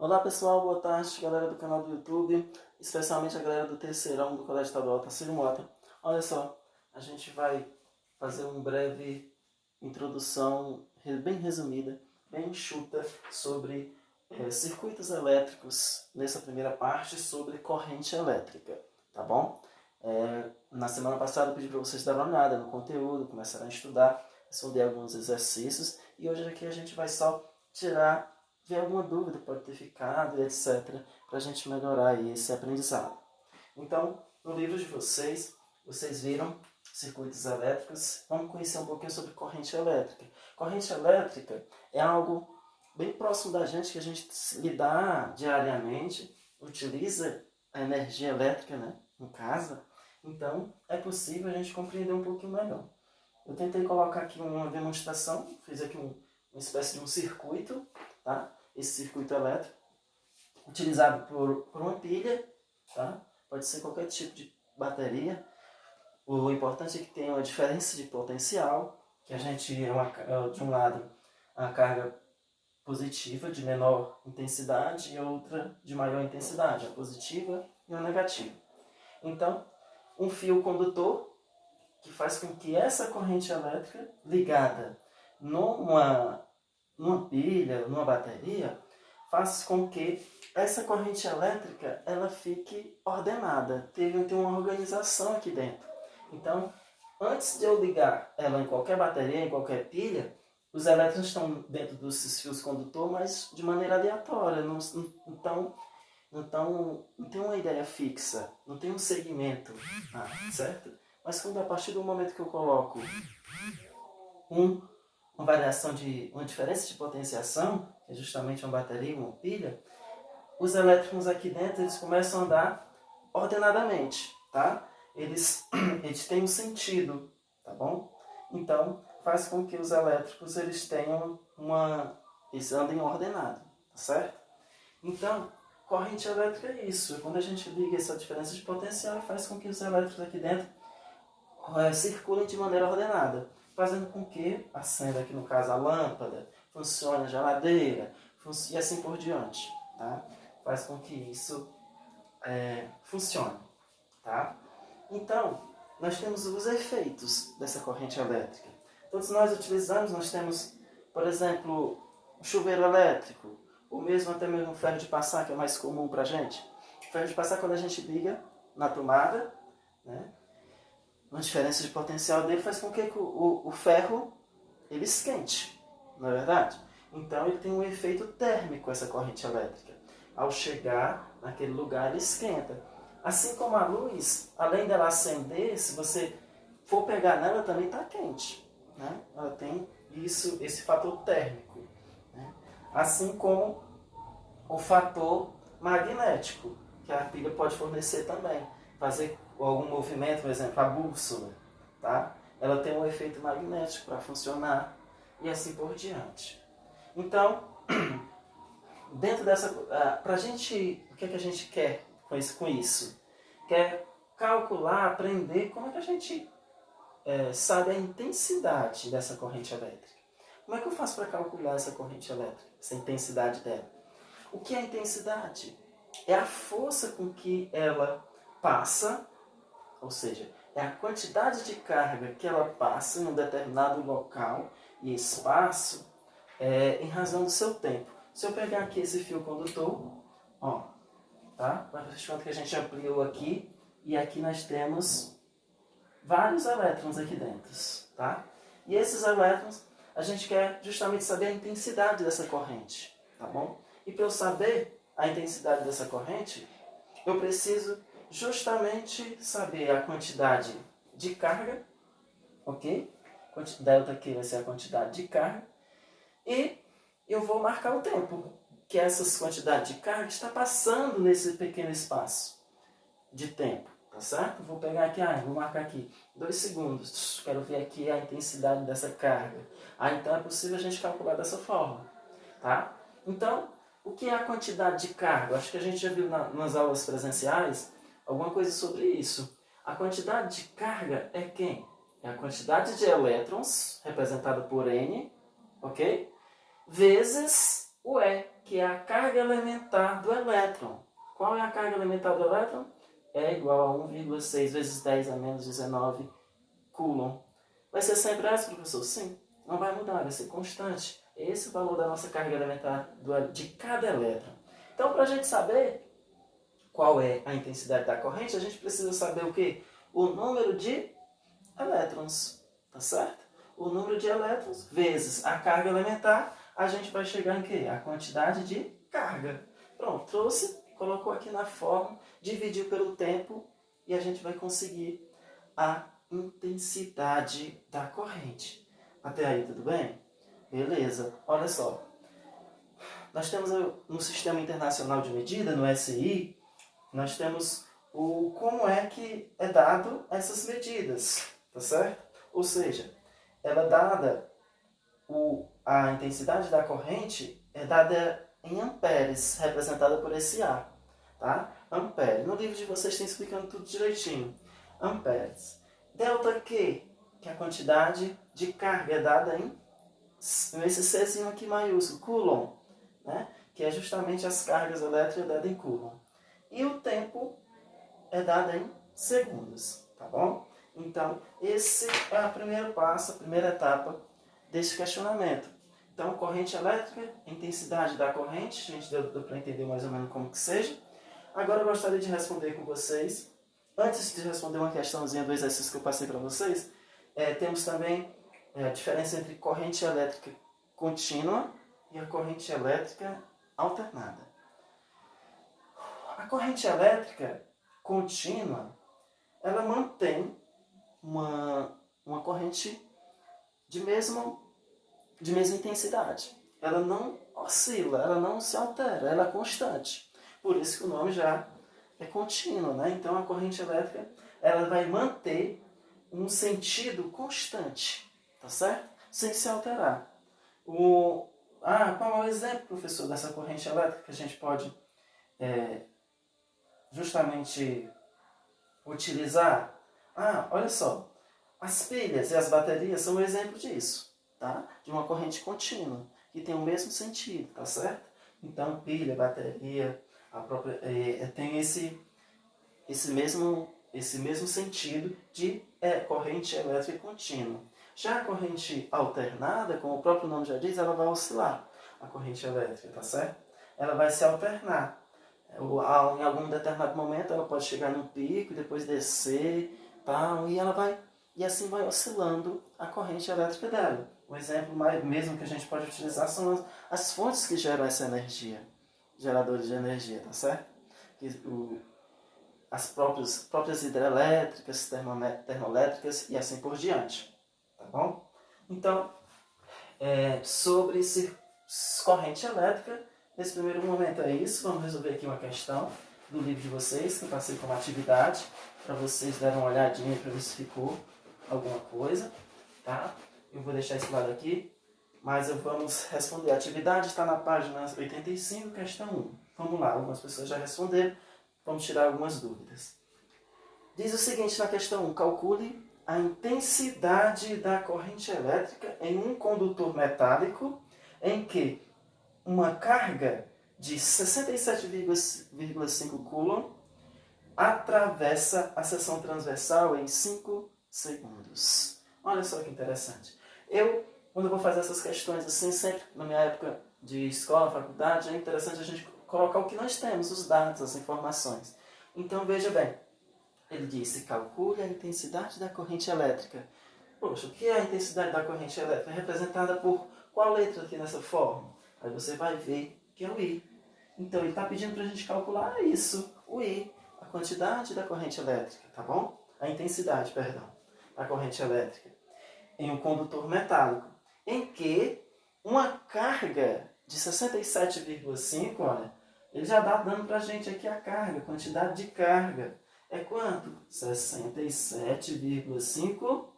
Olá pessoal, boa tarde, galera do canal do YouTube, especialmente a galera do terceirão do Colégio Estadual Tarcísio Mota. Olha só, a gente vai fazer uma breve introdução bem resumida, bem enxuta sobre circuitos elétricos nessa primeira parte sobre corrente elétrica, tá bom? Na semana passada eu pedi para vocês darem uma olhada no conteúdo, começarem a estudar, responder alguns exercícios e hoje aqui a gente vai só ver alguma dúvida que pode ter ficado, etc., para a gente melhorar aí esse aprendizado. Então, no livro de vocês viram circuitos elétricos. Vamos conhecer um pouquinho sobre corrente elétrica. Corrente elétrica é algo bem próximo da gente, que a gente lidar diariamente, utiliza a energia elétrica, né, em casa. Então, é possível a gente compreender um pouquinho melhor. Eu tentei colocar aqui uma demonstração, fiz aqui uma espécie de um circuito, tá? Esse circuito elétrico, utilizado por uma pilha, tá? Pode ser qualquer tipo de bateria. O importante é que tenha uma diferença de potencial, que a gente, de um lado, a carga positiva de menor intensidade e outra de maior intensidade, a positiva e a negativa. Então, um fio condutor que faz com que essa corrente elétrica ligada numa pilha, numa bateria, faz com que essa corrente elétrica ela fique ordenada, tem uma organização aqui dentro. Então, antes de eu ligar ela em qualquer bateria, em qualquer pilha, os elétrons estão dentro desses fios condutor, mas de maneira aleatória, não tem uma ideia fixa, não tem um segmento, certo? Mas quando a partir do momento que eu coloco uma variação uma diferença de potenciação, que é justamente uma bateria, uma pilha, os elétrons aqui dentro eles começam a andar ordenadamente, tá? Eles têm um sentido, tá bom? Então, faz com que os elétrons eles tenham eles andem ordenado, tá certo? Então, corrente elétrica é isso. Quando a gente liga essa diferença de potencial, faz com que os elétrons aqui dentro circulem de maneira ordenada, fazendo com que acenda aqui no caso a lâmpada, funcione a geladeira, e assim por diante, tá? Faz com que isso funcione, tá? Então, nós temos os efeitos dessa corrente elétrica. Todos nós utilizamos, nós temos, por exemplo, o chuveiro elétrico, ou mesmo até mesmo o ferro de passar, que é mais comum para a gente. O ferro de passar, quando a gente liga na tomada, né, uma diferença de potencial dele faz com que o ferro ele esquente, não é verdade? Então ele tem um efeito térmico, essa corrente elétrica. Ao chegar naquele lugar, ele esquenta. Assim como a luz, além dela acender, se você for pegar nela, também está quente, né? Ela tem esse fator térmico, né? Assim como o fator magnético, que a pilha pode fornecer também. Fazer algum movimento, por exemplo, a bússola, tá? Ela tem um efeito magnético para funcionar e assim por diante. Então, dentro dessa... pra gente, o que é que a gente quer com isso? Quer calcular, aprender como é que a gente sabe a intensidade dessa corrente elétrica. Como é que eu faço para calcular essa corrente elétrica, essa intensidade dela? O que é a intensidade? É a força com que ela passa, ou seja, é a quantidade de carga que ela passa em um determinado local e espaço em razão do seu tempo. Se eu pegar aqui esse fio condutor, ó, tá? Quanto que a gente ampliou aqui, e aqui nós temos vários elétrons aqui dentro, tá? E esses elétrons, a gente quer justamente saber a intensidade dessa corrente, tá bom? E para eu saber a intensidade dessa corrente, eu preciso justamente saber a quantidade de carga, ok? Delta aqui vai ser a quantidade de carga. E eu vou marcar o tempo que essa quantidade de carga está passando nesse pequeno espaço de tempo, tá certo? Vou pegar aqui, vou marcar aqui 2 segundos. Quero ver aqui a intensidade dessa carga. Então é possível a gente calcular dessa forma, tá? Então, o que é a quantidade de carga? Acho que a gente já viu nas aulas presenciais alguma coisa sobre isso. A quantidade de carga é quem? É a quantidade de elétrons, representada por N, ok? Vezes o E, que é a carga elementar do elétron. Qual é a carga elementar do elétron? É igual a 1,6 vezes 10 a menos 19 coulomb. Vai ser sempre essa, professor? Sim. Não vai mudar, vai ser constante. Esse é o valor da nossa carga elementar de cada elétron. Então, para a gente saber qual é a intensidade da corrente, a gente precisa saber o quê? O número de elétrons, tá certo? O número de elétrons vezes a carga elementar, a gente vai chegar em quê? A quantidade de carga. Pronto, trouxe, colocou aqui na forma, dividiu pelo tempo e a gente vai conseguir a intensidade da corrente. Até aí, tudo bem? Beleza. Olha só. Nós temos no Sistema Internacional de Medida, no SI, nós temos como é que é dado essas medidas, tá certo? Ou seja, ela é dada, a intensidade da corrente é dada em amperes, representada por esse A, tá? Ampere. No livro de vocês tem explicando tudo direitinho. Amperes. Delta Q, que é a quantidade de carga é dada em esse Czinho aqui maiúsculo, Coulomb, né? Que é justamente as cargas elétricas dadas em Coulomb. E o tempo é dado em segundos, tá bom? Então, esse é o primeiro passo, a primeira etapa desse questionamento. Então, corrente elétrica, intensidade da corrente, a gente deu para entender mais ou menos como que seja. Agora eu gostaria de responder com vocês, antes de responder uma questãozinha do exercício que eu passei para vocês, temos também a diferença entre corrente elétrica contínua e a corrente elétrica alternada. A corrente elétrica contínua, ela mantém uma corrente de mesma intensidade. Ela não oscila, ela não se altera, ela é constante. Por isso que o nome já é contínuo, né? Então a corrente elétrica, ela vai manter um sentido constante, tá certo? Sem se alterar. Qual é o exemplo, professor, dessa corrente elétrica que a gente pode justamente utilizar? Olha só, as pilhas e as baterias são um exemplo disso, tá? De uma corrente contínua, que tem o mesmo sentido, tá certo? Então, pilha, bateria, tem esse mesmo sentido de corrente elétrica contínua. Já a corrente alternada, como o próprio nome já diz, ela vai oscilar, a corrente elétrica, tá certo? Ela vai se alternar. Em algum determinado momento ela pode chegar num pico, depois descer, tal, e assim vai oscilando a corrente elétrica dela. O exemplo mesmo que a gente pode utilizar são as fontes que geram essa energia, geradores de energia, tá certo? As próprias hidrelétricas, termoelétricas e assim por diante, tá bom? Então, sobre corrente elétrica, nesse primeiro momento é isso. Vamos resolver aqui uma questão do livro de vocês, que eu passei como atividade, para vocês darem uma olhadinha para ver se ficou alguma coisa, tá? Eu vou deixar esse lado aqui, mas vamos responder. A atividade está na página 85, questão 1. Vamos lá, algumas pessoas já responderam, vamos tirar algumas dúvidas. Diz o seguinte na questão 1, calcule a intensidade da corrente elétrica em um condutor metálico em que uma carga de 67,5 coulomb atravessa a seção transversal em 5 segundos. Olha só que interessante. Quando eu vou fazer essas questões assim, sempre na minha época de escola, faculdade, é interessante a gente colocar o que nós temos, os dados, as informações. Então, veja bem, ele disse, calcule a intensidade da corrente elétrica. Poxa, o que é a intensidade da corrente elétrica? É representada por qual letra aqui nessa forma? Aí você vai ver que é o I. Então, ele está pedindo para a gente calcular isso, o I, a quantidade da corrente elétrica, tá bom? A intensidade, perdão, da corrente elétrica em um condutor metálico, em que uma carga de 67,5, olha, ele já está dando para a gente aqui a carga, a quantidade de carga. É quanto? 67,5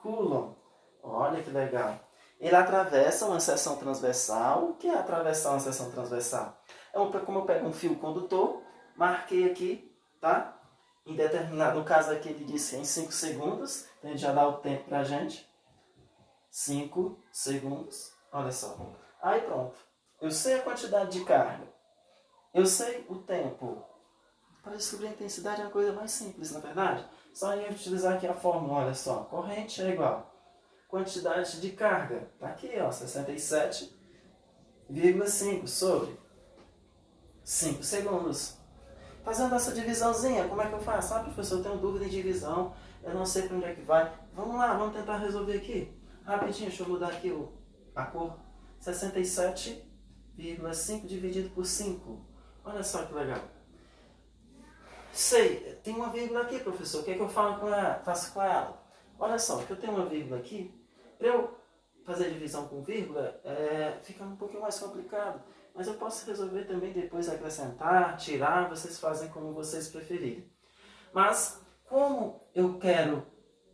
coulomb. Olha que legal. Ele atravessa uma seção transversal. O que é atravessar uma seção transversal? Como eu pego um fio condutor, marquei aqui, tá? Em determinado, no caso aqui ele disse em 5 segundos, então ele já dá o tempo para a gente. 5 segundos, olha só. Aí pronto. eu sei a quantidade de carga, eu sei o tempo. Para descobrir a intensidade é uma coisa mais simples, na verdade. Só eu utilizar aqui a fórmula, olha só. Corrente é igual quantidade de carga. Está aqui, ó, 67,5 sobre 5 segundos. Fazendo essa divisãozinha, como é que eu faço? Ah, professor, eu tenho dúvida em divisão, eu não sei para onde é que vai. Vamos lá, vamos tentar resolver aqui. Rapidinho, deixa eu mudar aqui a cor. 67,5 dividido por 5. Olha só que legal. Sei, tem uma vírgula aqui, professor. O que é que eu faço com ela? Olha só, que eu tenho uma vírgula aqui. Para eu fazer divisão com vírgula, fica um pouquinho mais complicado. Mas eu posso resolver também depois acrescentar, tirar, vocês fazem como vocês preferirem. Mas, como eu quero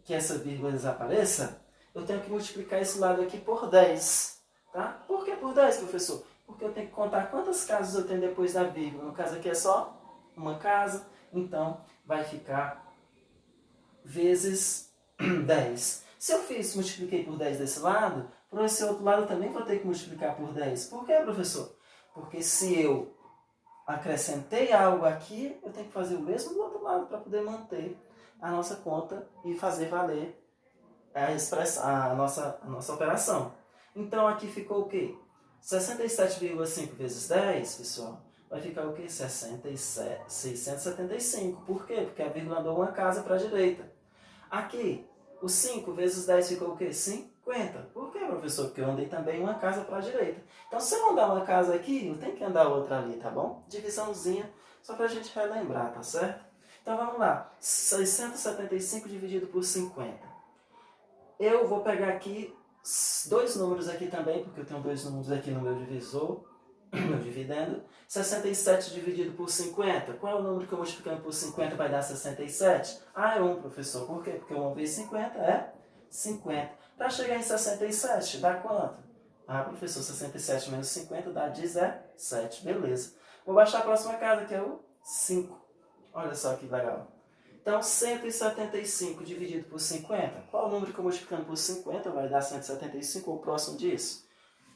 que essa vírgula desapareça, eu tenho que multiplicar esse lado aqui por 10. Tá? Por que por 10, professor? Porque eu tenho que contar quantas casas eu tenho depois da vírgula. No caso aqui é só uma casa, então vai ficar vezes 10. Se eu multipliquei por 10 desse lado, por esse outro lado também vou ter que multiplicar por 10. Por que, professor? Porque se eu acrescentei algo aqui, eu tenho que fazer o mesmo do outro lado para poder manter a nossa conta e fazer valer a nossa operação. Então aqui ficou o quê? 67,5 vezes 10, pessoal, vai ficar o quê? 675. Por quê? Porque a vírgula andou uma casa para a direita. Aqui, o 5 vezes 10 ficou o quê? 50. Por quê, professor? Porque eu andei também uma casa para a direita. Então, se eu andar uma casa aqui, eu tenho que andar outra ali, tá bom? Divisãozinha, só para a gente relembrar, tá certo? Então, vamos lá. 675 dividido por 50. Eu vou pegar aqui dois números aqui também, porque eu tenho dois números aqui no meu divisor, meu dividendo. 67 dividido por 50. Qual é o número que eu multiplicando por 50 vai dar 67? Ah, é 1, professor. Por quê? Porque 1 vezes 50 é 50. Para chegar em 67, dá quanto? Ah, professor, 67 menos 50 dá 17. Beleza. Vou baixar a próxima casa, que é o 5. Olha só que legal. Então, 175 dividido por 50. Qual é o número que eu multiplicando por 50 vai dar 175 ou próximo disso?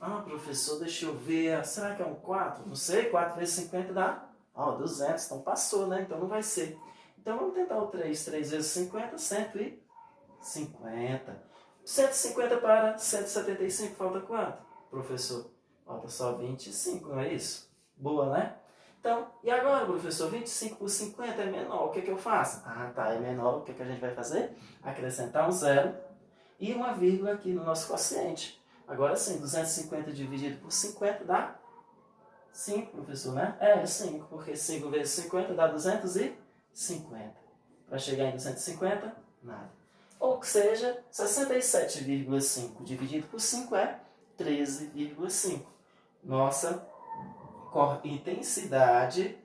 Ah, professor, deixa eu ver. Será que é um 4? Não sei, 4 vezes 50 dá 200. Então passou, né? Então não vai ser. Então vamos tentar o 3. 3 vezes 50, 150. 150 para 175, falta quanto? Professor, falta só 25, não é isso? Boa, né? Então, e agora, professor, 25 por 50 é menor, o que eu faço? Ah, tá, é menor, o que a gente vai fazer? Acrescentar um zero e uma vírgula aqui no nosso quociente. Agora sim, 250 dividido por 50 dá 5, professor, né? É 5, porque 5 vezes 50 dá 250. Para chegar em 250, nada. Ou seja, 67,5 dividido por 5 é 13,5. Nossa intensidade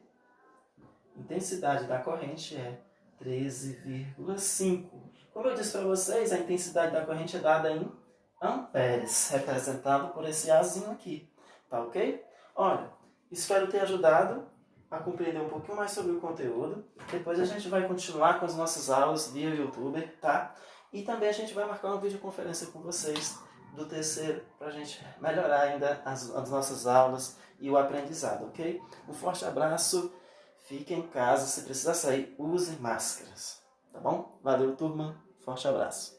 da corrente é 13,5. Como eu disse para vocês, a intensidade da corrente é dada em amperes, representado por esse Azinho aqui. Tá ok? Olha, espero ter ajudado a compreender um pouquinho mais sobre o conteúdo. Depois a gente vai continuar com as nossas aulas via YouTube, tá? E também a gente vai marcar uma videoconferência com vocês do terceiro, para a gente melhorar ainda as nossas aulas e o aprendizado, ok? Um forte abraço, fique em casa, se precisar sair, use máscaras, tá bom? Valeu, turma, forte abraço.